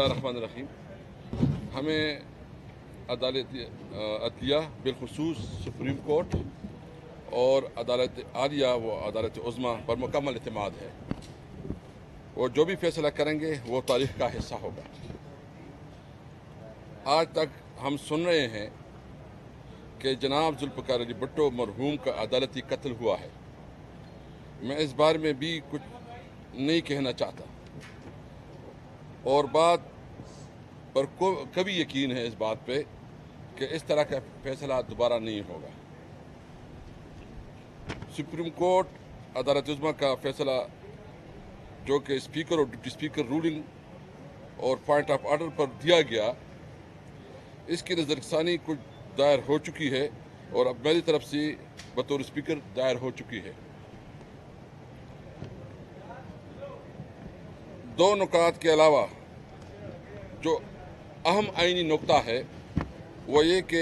रहमान रहीम। हमें अदालत अदलिया बिलखुसूस सुप्रीम कोर्ट और अदालत आलिया व अदालत उज़्मा पर मुकम्मल एतमाद है। वो जो भी फैसला करेंगे वो तारीख का हिस्सा होगा। आज तक हम सुन रहे हैं कि जनाब जुल्फ़िकार अली भुट्टो मरहूम का अदालती कत्ल हुआ है। मैं इस बारे में भी कुछ नहीं कहना चाहता और बात पर कभी यकीन है इस बात पे कि इस तरह का फैसला दोबारा नहीं होगा। सुप्रीम कोर्ट अदालत उज़्मा का फैसला जो कि स्पीकर और डिप्टी स्पीकर रूलिंग और पॉइंट ऑफ आर्डर पर दिया गया, इसकी नज़रसानी कुछ दायर हो चुकी है और अब मेरी तरफ से बतौर स्पीकर दायर हो चुकी है। दो नुकात के अलावा जो अहम आईनी नुकता है वो ये कि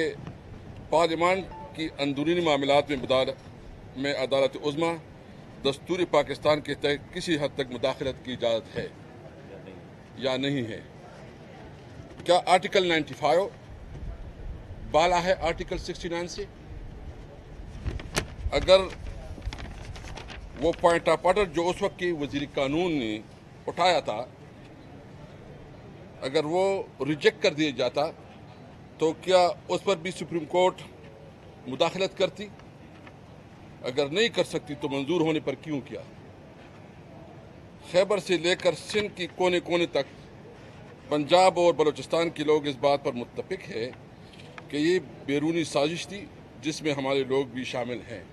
पार्लियामान की अंदरूनी मामलात में अदालत उज़्मा दस्तूर पाकिस्तान के तहत किसी हद तक मुदाखलत की इजाज़त है या नहीं है। क्या आर्टिकल 95 बाला है आर्टिकल 69 से? अगर वो पॉइंट ऑफ आर्डर जो उस वक्त की वज़ीर कानून ने उठाया था, अगर वो रिजेक्ट कर दिया जाता तो क्या उस पर भी सुप्रीम कोर्ट मुदाखलत करती? अगर नहीं कर सकती तो मंजूर होने पर क्यों किया? खैबर से लेकर सिंध की कोने कोने तक पंजाब और बलूचिस्तान के लोग इस बात पर मुत्तफिक है कि ये बैरूनी साजिश थी जिसमें हमारे लोग भी शामिल हैं।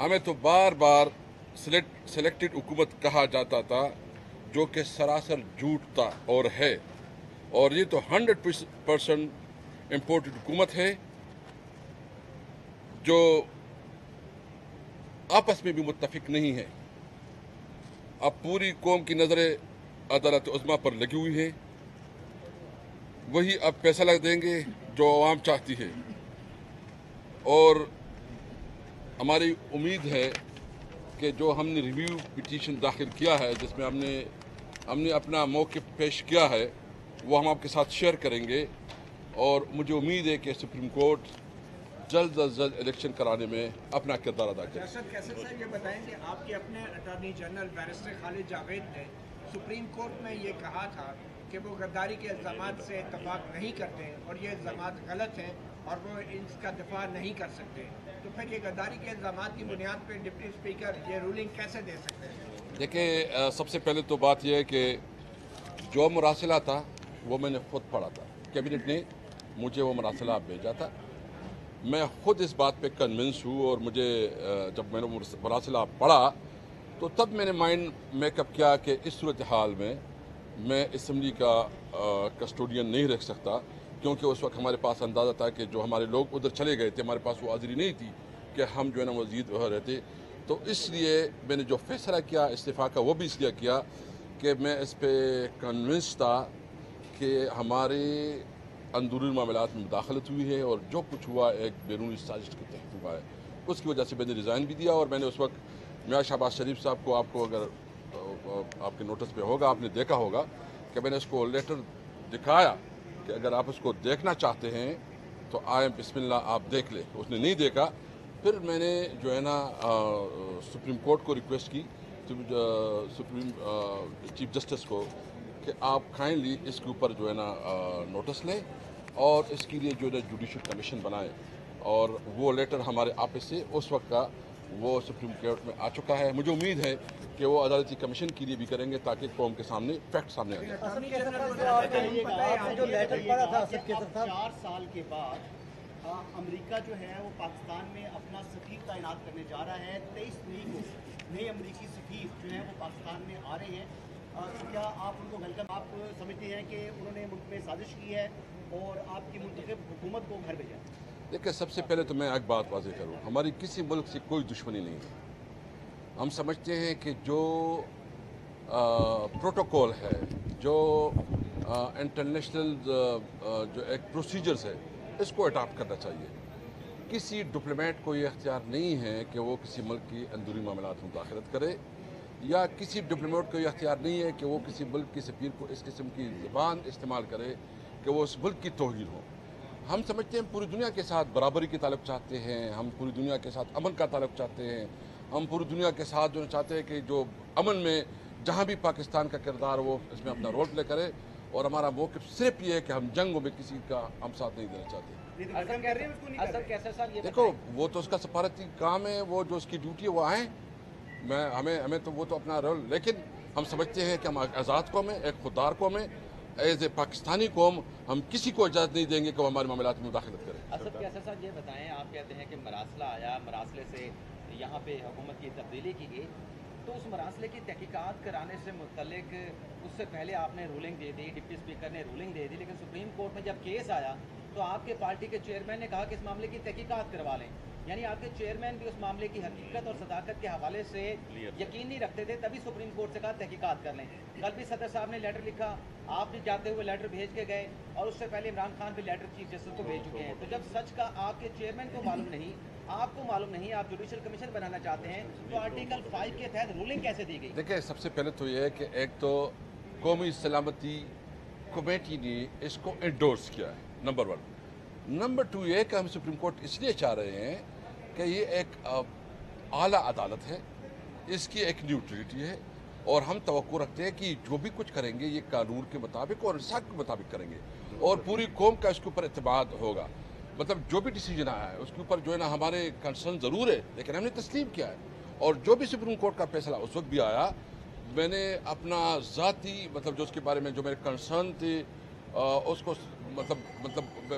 हमें तो बार बार सिलेक्टेड हुकूमत कहा जाता था जो कि सरासर झूठ था और है, और ये तो 100% इम्पोर्टेड हुकूमत है जो आपस में भी मुत्तफिक नहीं है। अब पूरी कौम की नज़रें अदालत उज़्मा पर लगी हुई है, वही अब फैसला देंगे जो आवाम चाहती है। और हमारी उम्मीद है कि जो हमने रिव्यू पिटीशन दाखिल किया है जिसमें हमने अपना मौक़िफ़ पेश किया है वो हम आपके साथ शेयर करेंगे, और मुझे उम्मीद है कि सुप्रीम कोर्ट जल्द अज जल्द इलेक्शन कराने में अपना किरदार अदा करें। कैसे सर ये बताएंगे, आपके अपने attorney general barrister Khalid Javed ने सुप्रीम कोर्ट में ये कहा था कि वो गद्दारी के इल्ज़ामात से इत्तफाक नहीं करते और ये इल्ज़ामात गलत हैं और वो इसका दिफा नहीं कर सकते, तो फिर ये गद्दारी के इल्ज़ामात की बुनियाद पर डिप्टी स्पीकर ये रूलिंग कैसे दे सकते हैं? देखिए, सबसे पहले तो बात यह है कि जो मरासिला था वो मैंने खुद पढ़ा था। कैबिनेट ने मुझे वो मरासिला भेजा था। मैं खुद इस बात पे कन्विंस हूँ और मुझे जब मैंने वो मरासिला पढ़ा तो तब मैंने माइंड मेकअप किया कि इस सूरत हाल में मैं असम्बली का कस्टोडियन नहीं रख सकता, क्योंकि उस वक्त हमारे पास अंदाज़ा था कि जो हमारे लोग उधर चले गए थे, हमारे पास वो हाज़िरी नहीं थी कि हम जो है ना मज़ीद वहाँ रहते। तो इसलिए मैंने जो फैसला किया इस्तीफ़ा का वो भी इसलिए किया कि मैं इस पर कन्विंस था कि हमारे अंदरूनी मामलात में मुदाखलत हुई है और जो कुछ हुआ एक बैरूनी साजिश के तहत हुआ है। उसकी वजह से मैंने रिज़ाइन भी दिया और मैंने उस वक्त मियां शहबाज शरीफ साहब को, आपको अगर आपके नोटिस पे होगा, आपने देखा होगा कि मैंने उसको लेटर दिखाया कि अगर आप उसको देखना चाहते हैं तो आए बिस्मिल्लाह आप देख ले। उसने नहीं देखा। फिर मैंने जो है ना सुप्रीम कोर्ट को रिक्वेस्ट की, सुप्रीम चीफ जस्टिस को, कि आप काइंडली इसके ऊपर जो है ना नोटिस लें और इसके लिए जो है जुडिशल कमीशन बनाएं। और वो लेटर हमारे ऑफिस से उस वक्त का वो सुप्रीम कोर्ट में आ चुका है। मुझे उम्मीद है कि वो अदालती कमीशन के लिए भी करेंगे ताकि कौम के सामने फैक्ट सामने आ जाए। 4 साल के बाद अमेरिका जो है वो पाकिस्तान में अपना सफीर तैनात करने जा रहा है। 23 मई को नए अमेरिकी सफीर जो है वो पाकिस्तान में आ रहे हैं। तो क्या आप उनको वेलकम आप समझते हैं कि उन्होंने मुल्क में साजिश की है और आपकी मुंतखब हुकूमत को घर भेजा? देखिए, सबसे पहले तो मैं एक बात वाज़ेह करूँ, हमारी किसी मुल्क से कोई दुश्मनी नहीं है। हम समझते हैं कि जो प्रोटोकॉल है, जो इंटरनेशनल जो एक प्रोसीजर्स है, इसको अडॉप्ट करना चाहिए। किसी डिप्लोमेट को ये अख्तियार नहीं है कि वो किसी मुल्क की अंदरूनी मामलात में मुदाखलत करे। یا کسی ڈپلومیٹ کو یہ اختیار نہیں ہے کہ وہ کسی ملک کے سفیر کو اس قسم کی زبان استعمال کرے کہ وہ اس ملک کی توہین ہو. ہم سمجھتے ہیں پوری دنیا کے ساتھ برابری کے تعلق چاہتے ہیں, ہم پوری دنیا کے ساتھ امن کا تعلق چاہتے ہیں, ہم پوری دنیا کے ساتھ جو چاہتے ہیں کہ جو امن میں جہاں بھی پاکستان کا کردار وہ اس میں اپنا رول پلے کرے, اور ہمارا موقف صرف یہ ہے کہ ہم جنگوں میں کسی کا ہم ساتھ نہیں دینا چاہتے. دیکھو وہ تو اس کا سفارتی کام ہے, وہ جو اس کی ڈیوٹی ہے وہ آئیں, ہمیں تو وہ تو اپنا رول, لیکن ہم سمجھتے ہیں کہ ہم آزاد قوم ہیں, ایک خوددار قوم ہے, ایز اے پاکستانی قوم ہم کسی کو اجازت نہیں دیں گے کہ وہ ہمارے معاملات میں مداخلت کرے. اسد کیسر صاحب یہ بتائیں, آپ کہتے ہیں کہ مراسلہ آیا, مراسلے سے یہاں پہ حکومت کی تبدیلی کی گئی, تو اس مراسلے کی تحقیقات کرانے سے متعلق اس سے پہلے آپ نے رولنگ دے دی, ڈپٹی اسپیکر نے رولنگ دے دی, لیکن سپریم کورٹ میں جب کیس آیا تو آپ کے پارٹی کے چیئرمین نے کہا کہ اس معاملے کی تحقیقات کروا لیں. یعنی آپ کے چیئرمین بھی اس معاملے کی حقیقت اور صداقت کے حوالے سے یقین نہیں رکھتے تھے, تبھی سپریم کورٹ سے کہا تحقیقات کر لیں. کل بھی صدر صاحب نے لیٹر لکھا, آپ بھی جاتے ہوئے لیٹر بھیج کے گئے, اور اس سے پہلے عمران خان بھی لیٹر چیف جسٹس کو بھیج چکے ہیں. تو جب سچ کا آپ کے چیئرمین کو معلوم نہیں, آپ کو معلوم نہیں, آپ جوڈیشل کمیشن بنانا چاہتے ہیں, تو آرٹیکل 5 کے تحت رولنگ کیسے دی گئی؟ دیکھیں, سب سے پہلے تو یہ ہے کہ ایک تو قومی سلامتی کمیٹی نے اس کو انڈورس کیا ہے, نمبر 1. نمبر 2 یہ ہے کہ ہم سپریم کورٹ اس لیے چاہ رہے ہیں کہ یہ ایک اعلیٰ عدالت ہے, اس کی ایک نیوٹرلٹی ہے, اور ہم توقع رکھتے ہیں کہ جو بھی کچھ کریں گے یہ قانون کے مطابق اور انصاف کے مطابق کریں گے, اور پوری قوم کا اس کے اوپر اعتماد ہوگا. مطلب جو بھی ڈیسیجن آیا ہے اس کے اوپر جو ہے نا ہمارے کنسرن ضرور ہے, لیکن ہم نے تسلیم کیا ہے, اور جو بھی سپریم کورٹ کا فیصلہ اس وقت بھی آیا, میں نے اپنا ذاتی مطلب جو اس کے بارے میں جو میرے کنسرن تھے اس کو مطلب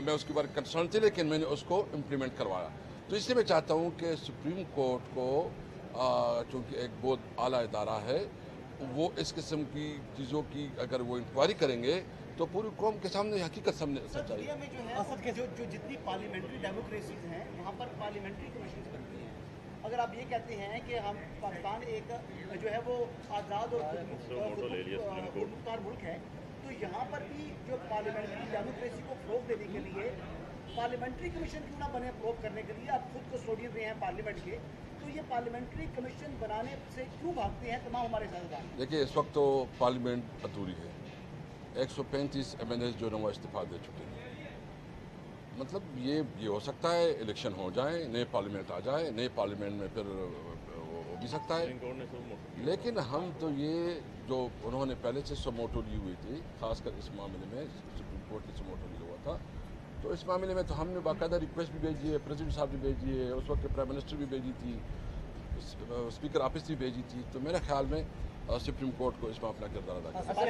میں اس کے بارے میں کنسرن تھے, لیکن میں نے اس کو امپلیمنٹ کروایا. تو اس لیے میں چاہتا ہوں کہ سپریم کورٹ کو چونکہ ایک بہت اعلیٰ ادارہ ہے, وہ اس قسم کی چیزوں کی اگر وہ انکوائری کریں گے تو پوری قوم کے سامنے حقیقت سامنے سچائی. دنیا میں جو ہے جو جتنی پارلیمنٹری ڈیموکریسیز ہیں وہاں پر پارلیمنٹری کمیشنز بنتی ہیں. اگر آپ یہ کہتے ہیں کہ ہم پاکستان ایک جو ہے وہ آزاد اور خودمختار ملک ہے, تو یہاں پر بھی جو پارلیمنٹری ڈیموکریسی کو فروغ دینے کے لیے پارلیمنٹری کمیشن کیوں نہ بنے فروغ کرنے کے لیے؟ آپ خود کسٹوڈین رہے ہیں پارلیمنٹ کے, تو یہ پارلیمنٹری کمیشن بنانے سے کیوں بھاگتے ہیں تمام ہمارے سائنسدان؟ دیکھیے, اس وقت تو پارلیمنٹ ادھوری ہے, 135 MNAs جو ہے وہ استعفیٰ دے چکے ہیں. مطلب یہ ہو سکتا ہے الیکشن ہو جائیں, نئے پارلیمنٹ آ جائے, نئے پارلیمنٹ میں پھر ہو بھی سکتا ہے, لیکن ہم تو یہ جو انہوں نے پہلے سے سموٹو لی ہوئی تھی, خاص کر اس معاملے میں سپریم کورٹ نے سموٹو لیا ہوا تھا, تو اس معاملے میں تو ہم نے باقاعدہ ریکویسٹ بھی بھیجی ہے, پریزیڈنٹ صاحب بھی بھیجی ہے, اس وقت کے پرائم منسٹر بھی بھیجی تھی, اسپیکر آفس بھی بھیجی تھی. تو میرے خیال میں سپریم کورٹ کو اس میں اپنا کردار ادا کرنا.